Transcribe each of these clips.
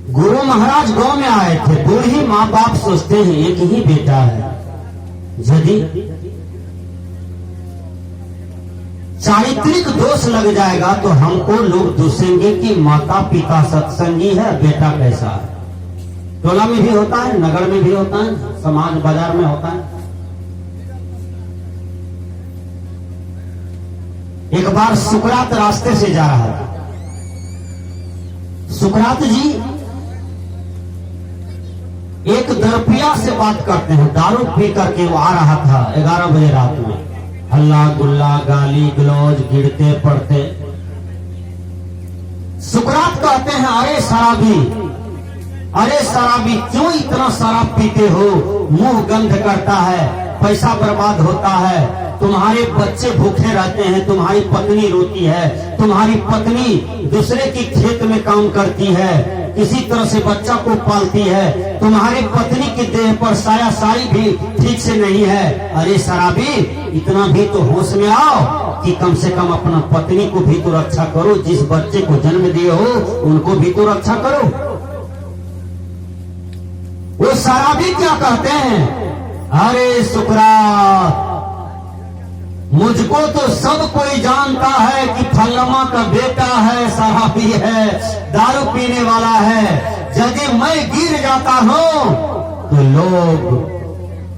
गुरु महाराज गांव में आए थे। बूढ़ी माँ बाप सोचते हैं एक ही बेटा है, यदि चारित्रिक दोष लग जाएगा तो हमको लोग दूसरेंगे कि माता पिता सत्संगी है, बेटा कैसा है। टोला में भी होता है, नगर में भी होता है, समाज बाजार में होता है। एक बार सुकरात रास्ते से जा रहा था। सुकरात जी एक दरपिया से बात करते हैं। दारू पी करके वो आ रहा था 11 बजे रात में। हल्ला गुल्ला, गाली गलौज, गिरते पड़ते। सुकरात कहते हैं, अरे शराबी क्यों इतना शराब पीते हो? मुंह गंध करता है, पैसा बर्बाद होता है, तुम्हारे बच्चे भूखे रहते हैं, तुम्हारी पत्नी रोती है, तुम्हारी पत्नी दूसरे की खेत में काम करती है, किसी तरह से बच्चा को पालती है, तुम्हारी पत्नी की देह पर साया साड़ी भी ठीक से नहीं है। अरे शराबी, इतना भी तो होश में आओ कि कम से कम अपना पत्नी को भी तो रक्षा करो, जिस बच्चे को जन्म दिए हो उनको भी तो रक्षा करो। वो शराबी क्या कहते हैं, अरे सुकरात, मुझको तो सब कोई जानता है कि फल्लमा का बेटा है, शराबी है, दारू पीने वाला है। यदि मैं गिर जाता हूं तो लोग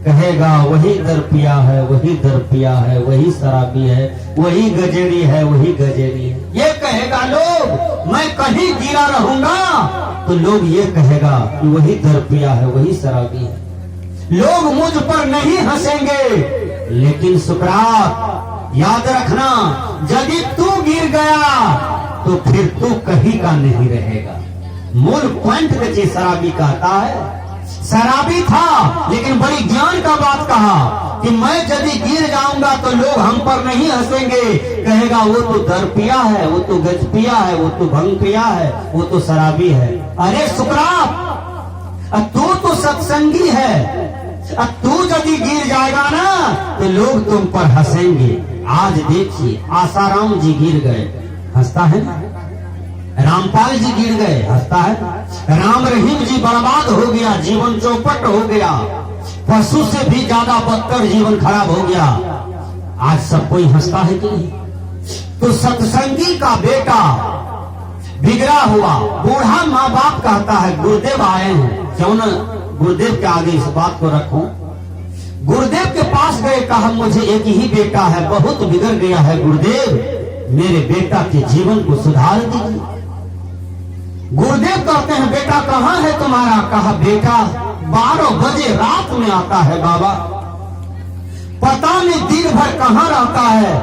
कहेगा वही दरपिया है, वही दरपिया है, वही शराबी है, वही गजेड़ी है, वही गजेड़ी है। ये कहेगा लोग। मैं कहीं गिरा रहूंगा तो लोग ये कहेगा कि वही दरपिया है, वही शराबी है। लोग मुझ पर नहीं हंसेंगे। लेकिन सुकरात याद रखना, यदि तू गिर गया तो फिर तू कहीं का नहीं रहेगा। मूल पॉइंट में चीज शराबी कहता है। शराबी था लेकिन बड़ी ज्ञान का बात कहा कि मैं यदि गिर जाऊंगा तो लोग हम पर नहीं हंसेंगे, कहेगा वो तो दरपिया है, वो तो गजपिया है, वो तो भंगपिया है, वो तो शराबी है। अरे सुकरात, तू तो सत्संगी है, तू यदि गिर जाएगा ना तो लोग तुम पर हंसेंगे। आज देखिए आसाराम जी गिर गए, हंसता है ना। रामपाल जी गिर गए, हंसता है। राम रहीम जी बर्बाद हो गया, जीवन चौपट हो गया, पशु से भी ज्यादा बदतर जीवन खराब हो गया। आज सब कोई हंसता है कि नहीं? तो सत्संगी का बेटा बिगड़ा हुआ, बूढ़ा माँ बाप कहता है, गुरुदेव आए हैं, क्यों न गुरुदेव के आगे इस बात को रखूं। गुरुदेव के पास गए, कहा मुझे एक ही बेटा है, बहुत बिगड़ गया है गुरुदेव, मेरे बेटा के जीवन को सुधार दीजिए। गुरुदेव कहते हैं, बेटा कहाँ है तुम्हारा? कहा बेटा 12 बजे रात में आता है बाबा, पता नहीं दिन भर कहाँ रहता है।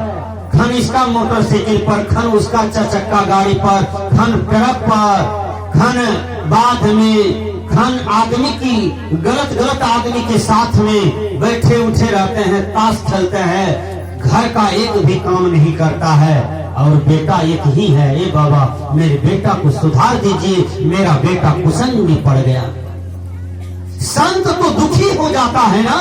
खन इसका मोटरसाइकिल पर, खन उसका 4 चक्का गाड़ी पर, खन ट्रक पर, खन बाद में, खन आदमी की गलत आदमी के साथ में बैठे उठे रहते हैं, ताश खेलते हैं, घर का एक भी काम नहीं करता है। और बेटा एक ही है, ए बाबा मेरे बेटा को सुधार दीजिए, मेरा बेटा कुसंग में पड़ गया। संत तो दुखी हो जाता है ना,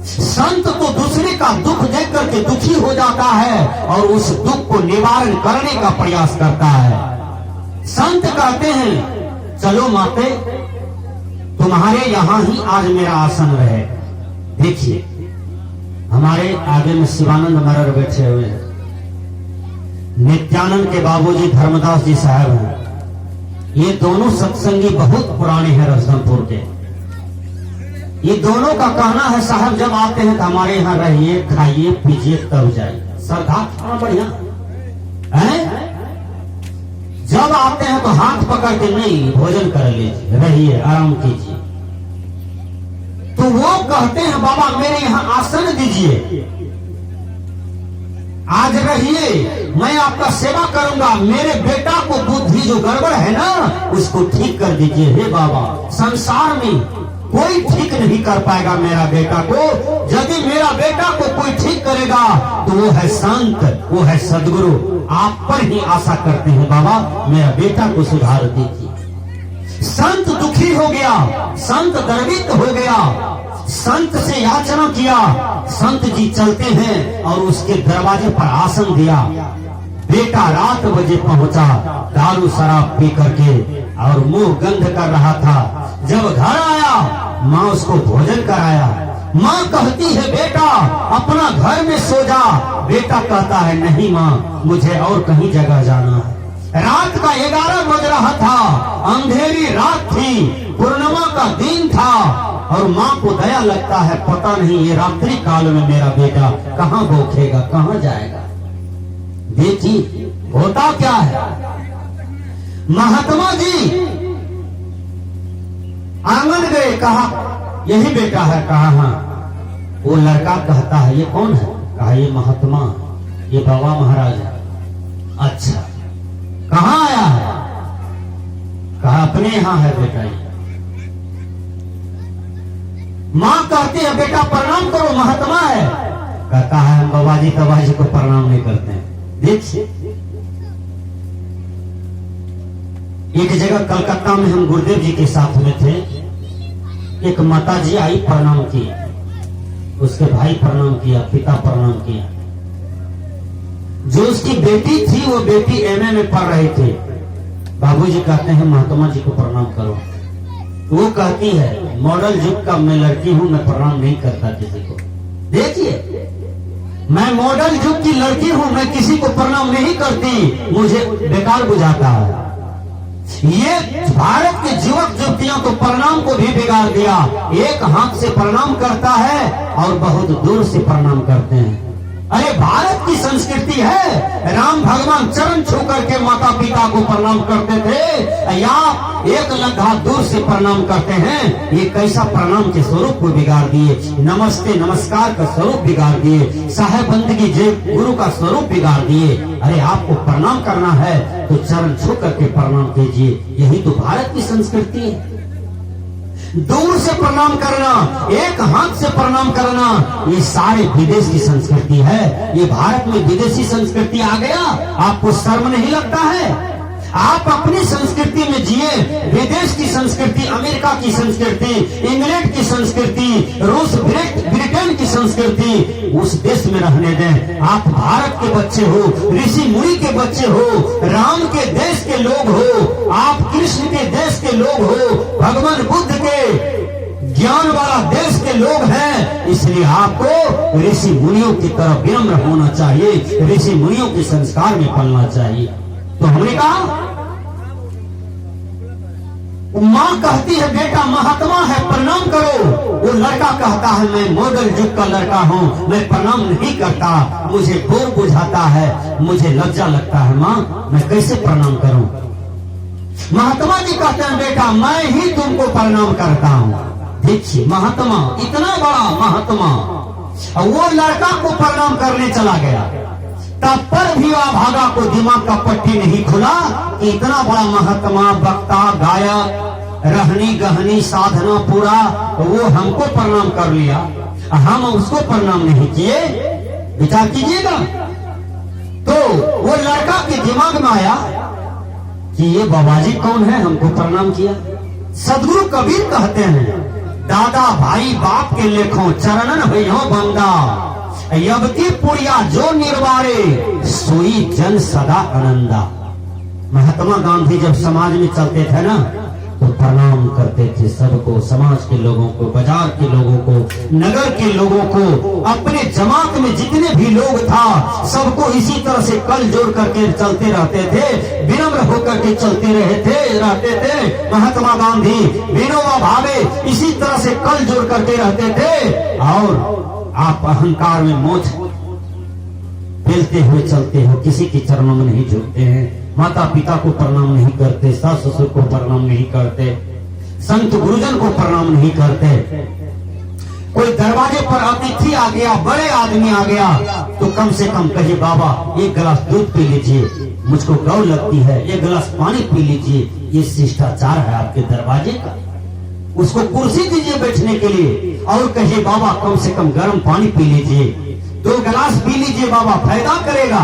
संत तो दूसरे का दुख देख करके दुखी हो जाता है और उस दुख को निवारण करने का प्रयास करता है। संत कहते हैं, चलो माते तुम्हारे यहां ही आज मेरा आसन रहे। देखिए हमारे आगे में शिवानंद महाराज बैठे हुए हैं, नित्यानंद के बाबूजी धर्मदास जी साहब हैं। ये दोनों सत्संगी बहुत पुराने हैं रसलपुर के। ये दोनों का कहना है, साहब जब आते हैं तो हमारे यहाँ रहिए, खाइए, पीजिए, तब जाइए। सरदार थोड़ा बढ़िया है, जब आते हैं तो हाथ पकड़ के नहीं, भोजन कर लीजिए, रहिए, आराम कीजिए। तो वो कहते हैं, बाबा मेरे यहाँ आसन दीजिए, आज रहिए, मैं आपका सेवा करूंगा, मेरे बेटा को बुद्धि जो गड़बड़ है ना उसको ठीक कर दीजिए। हे बाबा, संसार में कोई ठीक नहीं कर पाएगा मेरा बेटा को। यदि मेरा बेटा को कोई ठीक करेगा तो वो है संत, वो है सदगुरु। आप पर ही आशा करते हैं बाबा, मेरा बेटा को सुधार दीजिए। संत दुखी हो गया, संत गर्वित हो गया, संत से याचना किया। संत जी चलते हैं और उसके दरवाजे पर आसन दिया। बेटा रात बजे पहुंचा, दारू शराब पी करके और मुंह गंध कर रहा था। जब घर आया माँ उसको भोजन कराया। माँ कहती है बेटा अपना घर में सो जा। बेटा कहता है नहीं माँ, मुझे और कहीं जगह जाना है। रात का 11 बज रहा था, अंधेरी रात थी, पूर्णिमा का दिन था और माँ को दया लगता है पता नहीं ये रात्रि काल में मेरा बेटा कहाँ भूखेगा, कहाँ जाएगा। बेटी होता क्या है, महात्मा जी आंगन गए, कहा यही बेटा है, कहा हाँ। वो लड़का कहता है ये कौन है, कहा ये महात्मा, ये बाबा महाराज है। अच्छा कहाँ आया है, कहा अपने यहाँ है बेटा। ये माँ कहती है बेटा प्रणाम करो, महात्मा है। कहता है हम बाबाजी तबाजी को प्रणाम नहीं करते हैं। देखिए एक जगह कलकत्ता में हम गुरुदेव जी के साथ में थे, एक माता जी आई, प्रणाम किया, उसके भाई प्रणाम किया, पिता प्रणाम किया। जो उसकी बेटी थी वो बेटी एमए में पढ़ रही थी। बाबूजी कहते हैं महात्मा जी को प्रणाम करो। वो कहती है मॉडल युग का मैं लड़की हूं, मैं प्रणाम नहीं करता किसी को। देखिए मैं मॉडल युग की लड़की हूं, मैं किसी को प्रणाम नहीं करती, मुझे बेकार बुझाता है। ये भारत के युवक युवतियों को प्रणाम को भी बिगाड़ दिया। एक हाथ से प्रणाम करता है और बहुत दूर से प्रणाम करते हैं। अरे भारत की संस्कृति है, राम भगवान चरण छू करके माता पिता को प्रणाम करते थे, या एक लम्हा दूर से प्रणाम करते हैं। ये कैसा प्रणाम के स्वरूप को बिगाड़ दिए, नमस्ते नमस्कार का स्वरूप बिगाड़ दिए, साहेब बंदगी जय गुरु का स्वरूप बिगाड़ दिए। अरे आपको प्रणाम करना है तो चरण छू करके प्रणाम कीजिए, यही तो भारत की संस्कृति है। दूर से प्रणाम करना, एक हाथ से प्रणाम करना, ये सारे विदेश की संस्कृति है। ये भारत में विदेशी संस्कृति आ गया, आपको शर्म नहीं लगता है? आप अपनी संस्कृति में जिए, विदेश की संस्कृति, अमेरिका की संस्कृति, इंग्लैंड की संस्कृति, रूस ब्रिटेन की संस्कृति उस देश में रहने दें। आप भारत के बच्चे हो, ऋषि मुनि के बच्चे हो, राम के देश के लोग हो, आप कृष्ण के देश के लोग हो, भगवान बुद्ध के ज्ञान वाला देश के लोग हैं। इसलिए आपको ऋषि मुनियों की तरह विनम्र होना चाहिए, ऋषि मुनियों के संस्कार में पलना चाहिए। तो हमने कहा, माँ कहती है बेटा महात्मा है प्रणाम करो। वो लड़का कहता है मैं मॉडल युग का लड़का हूँ, मैं प्रणाम नहीं करता, मुझे बोर बुझाता है, मुझे लज्जा लगता है। माँ मैं कैसे प्रणाम करूं? महात्मा जी कहते हैं बेटा मैं ही तुमको प्रणाम करता हूँ। देखिए महात्मा, इतना बड़ा महात्मा, वो लड़का को प्रणाम करने चला गया, तब पर भी भागा को दिमाग का पट्टी नहीं खुला कि इतना बड़ा महात्मा, वक्ता, गायक, रहनी गहनी साधना पूरा, वो हमको प्रणाम कर लिया, हम उसको प्रणाम नहीं किए। विचार कीजिएगा। तो वो लड़का के दिमाग में आया कि ये बाबाजी कौन है, हमको प्रणाम किया। सदगुरु कबीर कहते हैं दादा भाई बाप के लेखों चरणन भैया बंदा, यबती पुरिया जो निर्वारे सोई जन सदा आनंदा। महात्मा गांधी जब समाज में चलते थे ना तो प्रणाम करते थे सबको, समाज के लोगों को, बाजार के लोगों को, नगर के लोगों को, अपने जमात में जितने भी लोग था सबको इसी तरह से कल जोड़ करके चलते रहते थे, विनम्र होकर के चलते रहते थे। महात्मा गांधी विनोबा भावे इसी तरह से कल जोड़ करके रहते थे। और आप अहंकार में मोच फैलते हुए चलते हो, किसी के चरणों में नहीं झुकते हैं, माता पिता को प्रणाम नहीं करते, सास ससुर को प्रणाम नहीं करते, संत गुरुजन को प्रणाम नहीं करते। कोई दरवाजे पर अतिथि आ गया, बड़े आदमी आ गया तो कम से कम कहिए बाबा एक गिलास दूध पी लीजिए, मुझको गौ लगती है, एक गिलास पानी पी लीजिए। ये शिष्टाचार है आपके दरवाजे का। उसको कुर्सी दीजिए बैठने के लिए और कहिए बाबा कम से कम गर्म पानी पी लीजिए, 2 गिलास पी लीजिए बाबा, फायदा करेगा।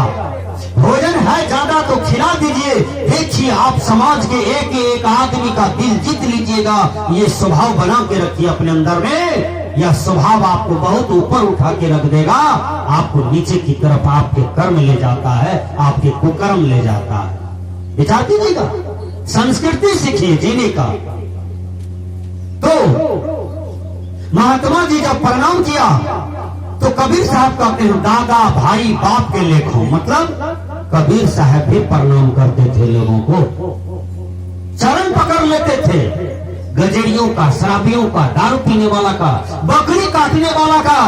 भोजन है ज्यादा तो खिला दीजिए। देखिए आप समाज के एक आदमी का दिल जीत लीजिएगा। ये स्वभाव बना के रखिए अपने अंदर में, यह स्वभाव आपको बहुत ऊपर उठा के रख देगा, आपको नीचे की तरफ आपके कर्म ले जाता है, आपके कुकर्म ले जाता है। विचार कीजिएगा। संस्कृति सीखिए जीने का। तो महात्मा जी जब प्रणाम किया तो कबीर साहब कहते हैं दादा भाई बाप के लेखों, मतलब कबीर साहब भी प्रणाम करते थे लोगों को, चरण पकड़ लेते थे, गजेड़ियों का, शराबियों का, दारू पीने वाला का, बकरी काटने वाला का।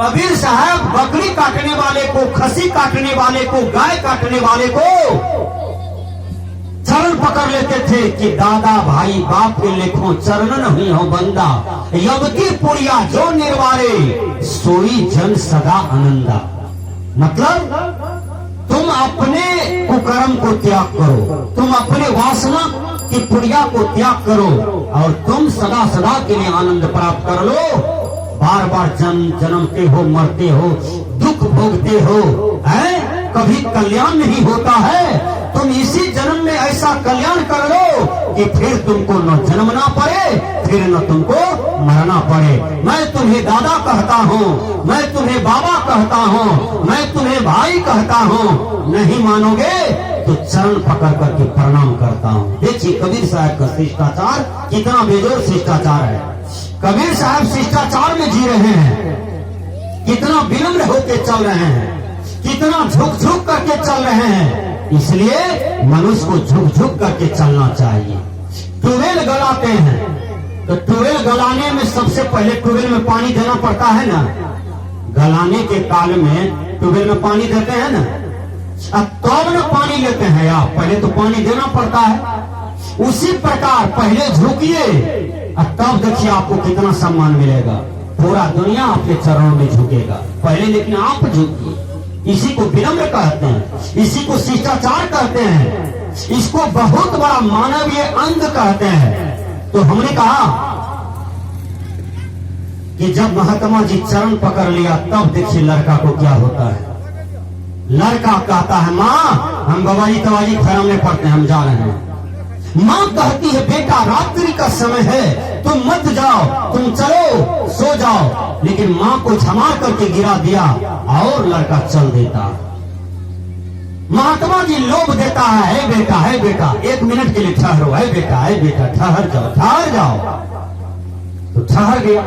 कबीर साहब बकरी काटने वाले को, खसी काटने वाले को, गाय काटने वाले को चरण पकड़ लेते थे कि दादा भाई बाप के लेखों चरण नहीं हो बंदा, यवती पुरिया जो निर्वारे सोई जन सदा आनंदा। मतलब तुम अपने कुकर्म को त्याग करो, तुम अपने वासना की पुरिया को त्याग करो और तुम सदा सदा के लिए आनंद प्राप्त कर लो। बार बार जन्मते हो, मरते हो, दुख भोगते हो, है? कभी कल्याण नहीं होता है। तुम इसी जन्म में ऐसा कल्याण कर लो कि फिर तुमको न जन्मना पड़े, फिर न तुमको मरना पड़े। मैं तुम्हें दादा कहता हूँ, मैं तुम्हें बाबा कहता हूँ, मैं तुम्हें भाई कहता हूँ। नहीं मानोगे तो चरण पकड़ करके प्रणाम करता हूँ। देखिए कबीर साहब का शिष्टाचार कितना बेजोड़ शिष्टाचार है। कबीर साहब शिष्टाचार में जी रहे हैं, कितना विनम्र होके चल रहे हैं, कितना झुक झुक करके चल रहे हैं। इसलिए मनुष्य को झुक झुक करके चलना चाहिए। ट्यूबवेल गलाते हैं तो ट्यूबवेल गलाने में सबसे पहले ट्यूबवेल में पानी देना पड़ता है ना। गलाने के काल में ट्यूबवेल में पानी देते हैं ना, अब तब न पानी लेते हैं आप, पहले तो पानी देना पड़ता है। उसी प्रकार पहले झुकिए और तब देखिए आपको कितना सम्मान मिलेगा। पूरा दुनिया आपके चरणों में झुकेगा पहले, लेकिन आप झुकिए। इसी को विनम्र कहते हैं, इसी को शिष्टाचार कहते हैं, इसको बहुत बड़ा मानवीय अंग कहते हैं। तो हमने कहा कि जब महात्मा जी चरण पकड़ लिया तब देखिए लड़का को क्या होता है। लड़का कहता है माँ हम गवाही तवाली खैराम में पढ़ते हैं, हम जा रहे हैं। माँ कहती है बेटा रात्रि का समय है, तुम मत जाओ, तुम चलो सो जाओ। लेकिन माँ को झमार करके गिरा दिया और लड़का चल देता। महात्मा जी लोभ देता है बेटा, है बेटा, एक मिनट के लिए ठहरो, है बेटा, ठहर जाओ, ठहर जाओ। तो ठहर गया।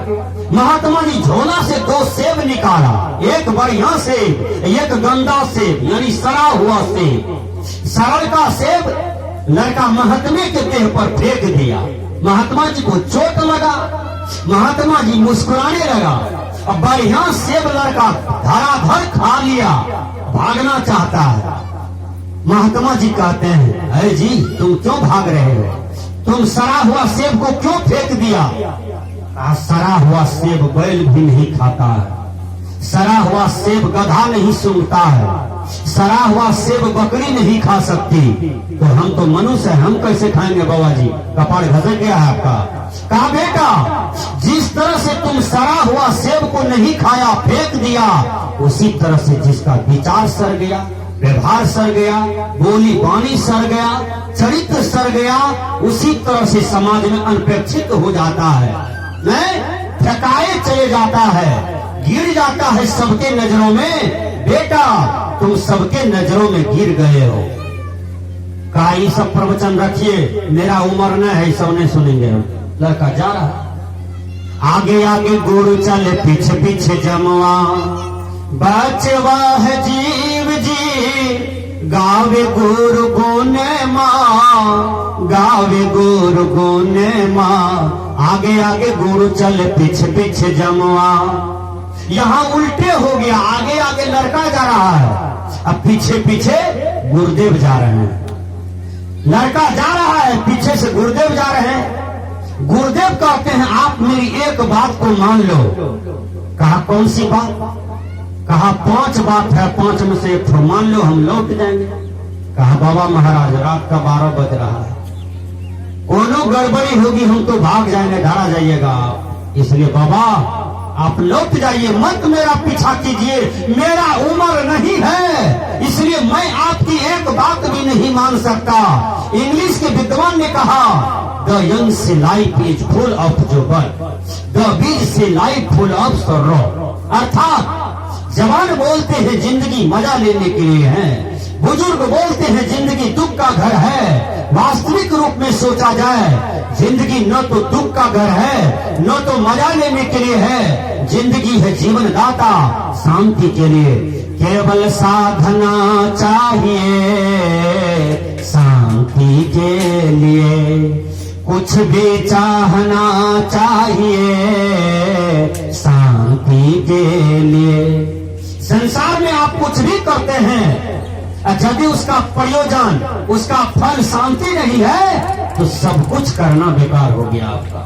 महात्मा जी झोला से 2 सेब निकाला, एक बढ़िया सेब, एक गंदा सेब, यानी सड़ा हुआ सेब। सरल का सेब लड़का महात्मा के देह पर फेंक दिया। महात्मा जी को चोट लगा, महात्मा जी मुस्कुराने लगा। अब बढ़िया सेब लड़का धराधर खा लिया, भागना चाहता है। महात्मा जी कहते हैं अरे जी तुम क्यों भाग रहे हो, तुम सड़ा हुआ सेब को क्यों फेंक दिया। सड़ा हुआ सेब बैल भी नहीं खाता है, सड़ा हुआ सेब गधा नहीं सूंघता है, सड़ा हुआ सेब बकरी नहीं खा सकती, तो हम तो मनुष्य हैं, हम कैसे खाएंगे। बाबा जी कपाड़ घसक गया है आपका। कहा बेटा जिस तरह से तुम सड़ा हुआ सेब को नहीं खाया फेंक दिया, उसी तरह से जिसका विचार सड़ गया, व्यवहार सड़ गया, बोली बानी सड़ गया, चरित्र सड़ गया, उसी तरह से समाज में अनपेक्षित हो जाता है, फेंकाए चले जाता है, गिर जाता है सबके नजरों में। बेटा तुम सबके नजरों में गिर गए हो। कहा ये सब प्रवचन रखिए, मेरा उम्र न है, सब नहीं सुनेंगे। लड़का जा रहा है, आगे आगे गुरु चले, पीछे पीछे जमवा, बचवा है जीव जी, गावे गुरु गुने माँ, गावे गुरु गुने माँ। आगे आगे गुरु चले, पीछे पीछे जमवा। यहाँ उल्टे हो गया, आगे आगे लड़का जा रहा है, अब पीछे पीछे गुरुदेव जा रहे हैं। लड़का जा रहा है, पीछे से गुरुदेव जा रहे हैं। गुरुदेव कहते हैं आप मेरी एक बात को मान लो। कहा कौन सी बात। कहा 5 बात है, 5 में से एक तो मान लो, हम लौट जाएंगे। कहा बाबा महाराज रात का 12 बज रहा है, कोनो गड़बड़ी होगी हम तो भाग जाएंगे, धरा जाइएगा आप, इसलिए बाबा आप लौट जाइए, मत मेरा पीछा कीजिए, मेरा उम्र नहीं है, इसलिए मैं आपकी एक बात भी नहीं मान सकता। इंग्लिश के विद्वान ने कहा द यंग से लाइफ इज फुल ऑफ जोबल, द बीज से लाइफ फुल ऑफ सॉरो। अर्थात जवान बोलते हैं जिंदगी मजा लेने के लिए है, बुजुर्ग बोलते हैं जिंदगी दुख का घर है। वास्तविक रूप में सोचा जाए जिंदगी न तो दुख का घर है न तो मजा लेने के लिए है। जिंदगी है जीवन दाता शांति के लिए। केवल साधना चाहिए शांति के लिए, कुछ भी चाहना चाहिए शांति के लिए। संसार में आप कुछ भी करते हैं, यदि उसका प्रयोजन उसका फल शांति नहीं है तो सब कुछ करना बेकार हो गया आपका।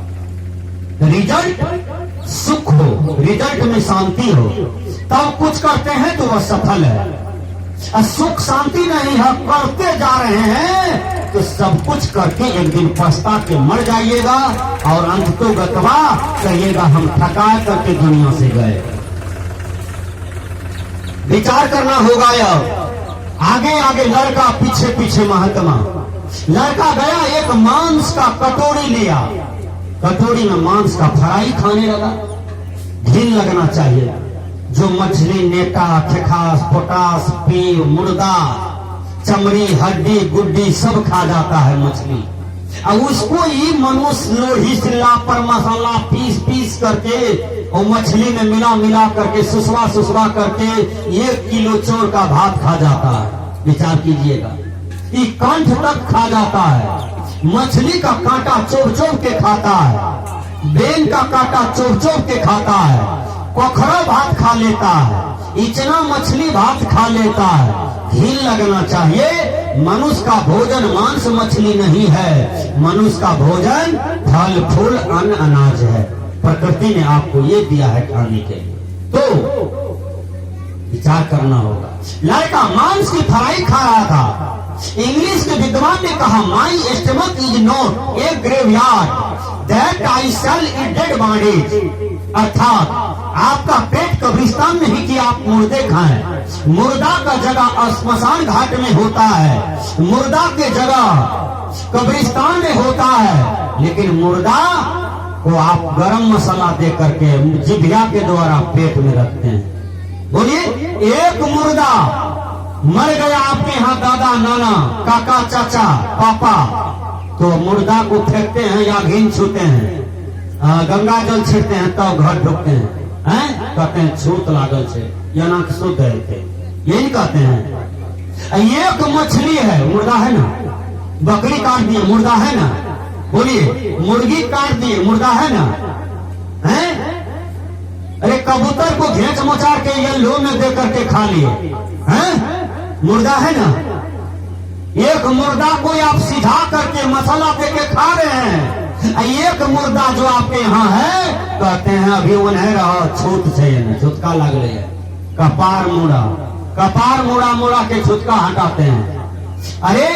रिजल्ट सुख हो, रिजल्ट में शांति हो, तब कुछ करते हैं तो वह सफल है। सुख शांति नहीं है, करते जा रहे हैं तो सब कुछ करके एक दिन पछता के मर जाइएगा और अंत तो गतवा कहिएगा हम थका करके दुनिया से गए। विचार करना होगा। अब आगे आगे लड़का पीछे पीछे महात्मा। लड़का गया एक मांस का कटोरी लिया, कटोरी में मांस का फ्राई खाने लगा। घिन लगना चाहिए। जो मछली नेटा खेखास पोटास पी मुर्दा चमड़ी हड्डी गुड्डी सब खा जाता है मछली। अब उसको ही मनुष्य लोही सिल्ला पर मसाला पीस पीस करके और मछली में मिला करके सुसवा करके 1 किलो चोर का भात खा जाता है। विचार कीजिएगा, ये कंठ तक खा जाता है। मछली का कांटा चोब के खाता है, बेन का कांटा चोब के खाता है, कोखरा भात खा लेता है, इतना मछली भात खा लेता है। घिन लगना चाहिए। मनुष्य का भोजन मांस मछली नहीं है, मनुष्य का भोजन फल फूल अन्न अनाज है। प्रकृति ने आपको ये दिया है खाने के लिए, तो विचार करना होगा। लड़का मांस की फ्राई खा रहा था। इंग्लिश के विद्वान ने कहा my stomach is not a graveyard that I shall eat dead bodies. अर्थात आपका पेट कब्रिस्तान नहीं कि आप मुर्दे खाएं। मुर्दा का जगह श्मशान घाट में होता है, मुर्दा के जगह कब्रिस्तान में होता है। लेकिन मुर्दा को आप गरम मसाला दे करके जिभिया के द्वारा पेट में रखते हैं। बोलिए, एक मुर्दा मर गया आपके यहाँ दादा नाना काका चाचा पापा, तो मुर्दा को फेंकते हैं या घिन छूते हैं, गंगा जल छीटते हैं तब घर ढुकते हैं, कहते हैं छूत लागल से या ना शुद्ध है थे, यही कहते हैं। एक मछली है, मुर्दा है ना, बकरी काट दिए मुर्दा है ना, बोलिए मुर्गी काट दिए मुर्दा है ना, हैं? अरे कबूतर को घेंच मोचार के येलो में दे करके खा लिए, हैं? मुर्दा है ना। एक मुर्दा को आप सीधा करके मसाला दे के खा रहे हैं। एक मुर्दा जो आपके यहाँ है कहते हैं अभी वो नहीं रहा छूत से छुटका लग रही है, कपार मुड़ा के छुटका हटाते हैं। अरे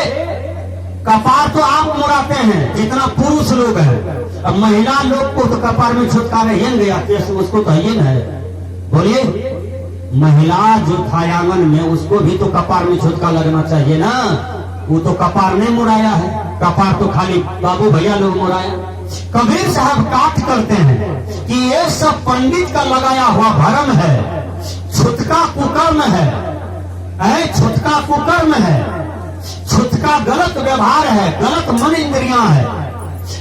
कपार तो आप मुड़ाते हैं जितना पुरुष लोग हैं, अब महिला लोग को तो कपार में छुटका नहीं गया, उसको तो ये है। बोलिए, महिला जो थायांगन में उसको भी तो कपार में छुटका लगना चाहिए ना, वो तो कपार नहीं मुड़ाया है, कपार तो खाली बाबू भैया लोग मुड़ाया। कबीर साहब काट करते हैं कि ये सब पंडित का लगाया हुआ भरम है, छुटका कुकर्म है, छुटका कुकर्म है, छुटका गलत व्यवहार है, गलत मन इंद्रियां है।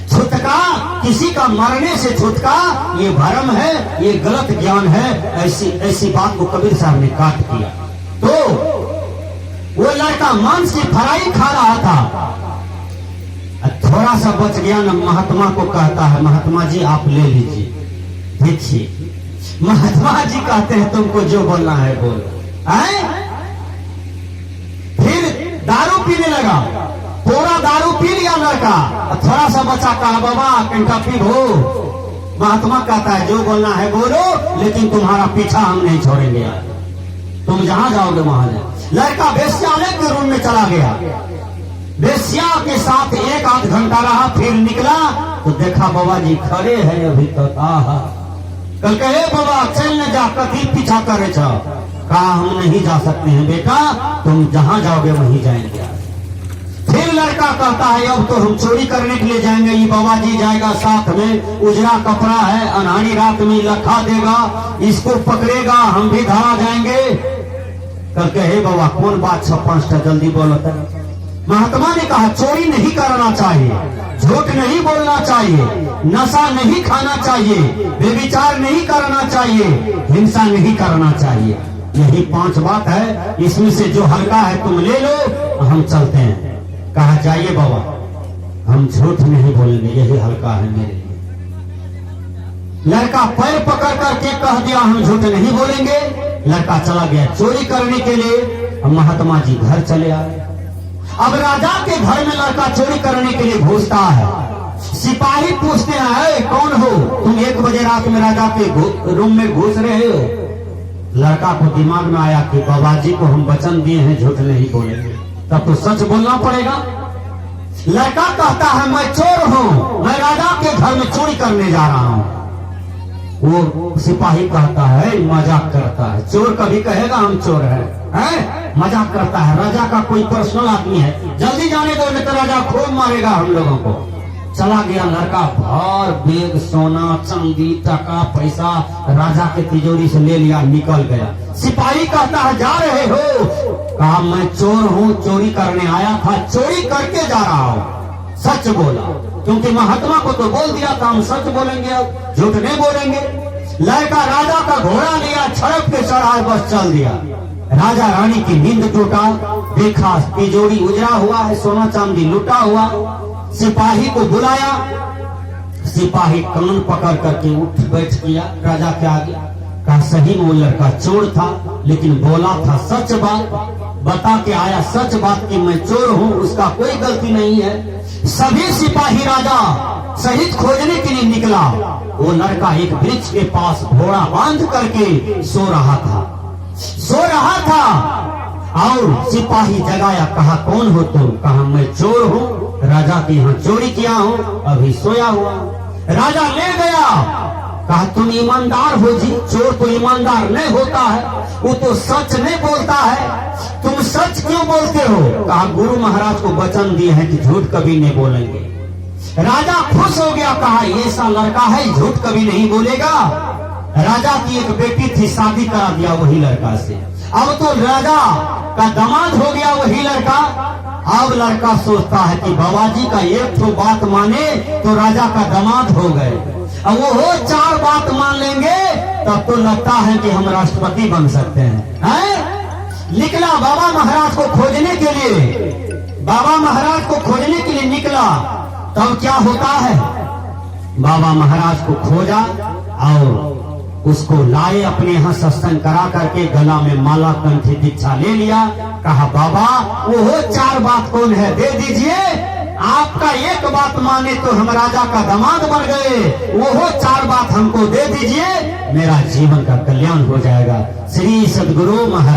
छुटका किसी का मरने से छुटका ये भरम है, ये गलत ज्ञान है। ऐसी बात को कबीर साहब ने काट दिया। तो वो लड़का मांस की फ्राई खा रहा था, थोड़ा सा बच गया ना, महात्मा को कहता है महात्मा जी आप ले लीजिए। देखिए महात्मा जी कहते हैं तुमको जो बोलना है बोलो। फिर दारू पीने लगा, पूरा दारू पी लिया लड़का, थोड़ा सा बचा कहा बाबा कंटा पी हो। महात्मा कहता है जो बोलना है बोलो, लेकिन तुम्हारा पीछा हम नहीं छोड़ेंगे यार, तुम जहां जाओगे वहां जाओ। लड़का वेश्यालय के रूम में चला गया, वेश्या के साथ 1-8 घंटा रहा, फिर निकला तो देखा बाबा जी खड़े हैं अभी तक। कल कहे बाबा चल न जा, कभी पीछा करे छो। कहा हम नहीं जा सकते हैं बेटा, तुम जहां जाओगे वहीं जाएंगे। फिर लड़का कहता है अब तो हम चोरी करने के लिए जाएंगे, ये बाबा जी जाएगा साथ में, उजरा कपड़ा है, अनहानी रात में लखा देगा, इसको पकड़ेगा, हम भी धरा जाएंगे। कल कहे बाबा कौन बात 56 जल्दी बोलो तो। महात्मा ने कहा चोरी नहीं करना चाहिए, झूठ नहीं बोलना चाहिए, नशा नहीं खाना चाहिए, व्यभिचार नहीं करना चाहिए, हिंसा नहीं करना चाहिए। यही 5 बात है, इसमें से जो हल्का है तुम ले लो, हम चलते हैं। कहा जाइए बाबा हम झूठ नहीं बोलेंगे, यही हल्का है मेरे लिए। लड़का पैर पकड़ करके कह दिया हम झूठ नहीं बोलेंगे। लड़का चला गया चोरी करने के लिए। महात्मा जी घर चले आए। अब राजा के घर में लड़का चोरी करने के लिए घुसता है। सिपाही पूछते हैं कौन हो तुम, 1 बजे रात में राजा के रूम में घुस रहे हो। लड़का को दिमाग में आया कि बाबा जी को हम वचन दिए हैं झूठ नहीं बोलेंगे, तब तो सच बोलना पड़ेगा। लड़का कहता है मैं चोर हूं, मैं राजा के घर में चोरी करने जा रहा हूं। वो सिपाही कहता है मजाक करता है। चोर कभी कहेगा हम चोर हैं? मजाक करता है। राजा का कोई पर्सनल आदमी है, जल्दी जाने दो नहीं तो राजा खूब मारेगा हम लोगों को। चला गया लड़का, भार बेग सोना चांदी टका पैसा राजा के तिजोरी से ले लिया, निकल गया। सिपाही कहता है जा रहे हो? कहा मैं चोर हूं, चोरी करने आया था, चोरी करके जा रहा हूं। सच बोला, क्योंकि महात्मा को तो बोल दिया था हम सच बोलेंगे, अब झूठ नहीं बोलेंगे। लड़का राजा का घोड़ा लिया, छड़प के चढ़ा, बस चल दिया। राजा रानी की नींद टूटा, देखा तिजोरी उजड़ा हुआ है, सोना चांदी लुटा हुआ। सिपाही को बुलाया, सिपाही कान पकड़ करके उठ बैठ किया राजा के आगे। कहा सही में वो लड़का चोर था, लेकिन बोला था सच बात, बता के आया सच बात कि मैं चोर हूं, उसका कोई गलती नहीं है। सभी सिपाही राजा सहित खोजने के लिए निकला। वो लड़का एक वृक्ष के पास घोड़ा बांध करके सो रहा था। और सिपाही जगाया, कहा कौन हो तुम? कहा मैं चोर हूं, राजा के यहाँ चोरी किया हूं, अभी सोया हुआ। राजा ले गया। कहा तुम ईमानदार हो जी? चोर तो ईमानदार नहीं होता है, वो तो सच नहीं बोलता है, तुम सच क्यों बोलते हो? कहा गुरु महाराज को वचन दिए हैं कि झूठ कभी नहीं बोलेंगे। राजा खुश हो गया, कहा ये सा लड़का है झूठ कभी नहीं बोलेगा। राजा की एक बेटी थी, शादी करा दिया वही लड़का से। अब तो राजा का दामाद हो गया वही लड़का। अब लड़का सोचता है कि बाबा जी का एक तो बात माने तो राजा का दामाद हो गए, अब वो 4 बात मान लेंगे तब तो लगता है कि हम राष्ट्रपति बन सकते हैं। निकला बाबा महाराज को खोजने के लिए। बाबा महाराज को खोजने के लिए निकला, तब क्या होता है? बाबा महाराज को खोजा और उसको लाए, अपने यहाँ सत्संग करा करके गला में माला कंठी दीक्षा ले लिया। कहा बाबा वो 4 बात कौन है, दे दीजिए। आपका एक बात माने तो हम राजा का दामाद बन गए, वो 4 बात हमको दे दीजिए, मेरा जीवन का कल्याण हो जाएगा। श्री सद्गुरु महाराज।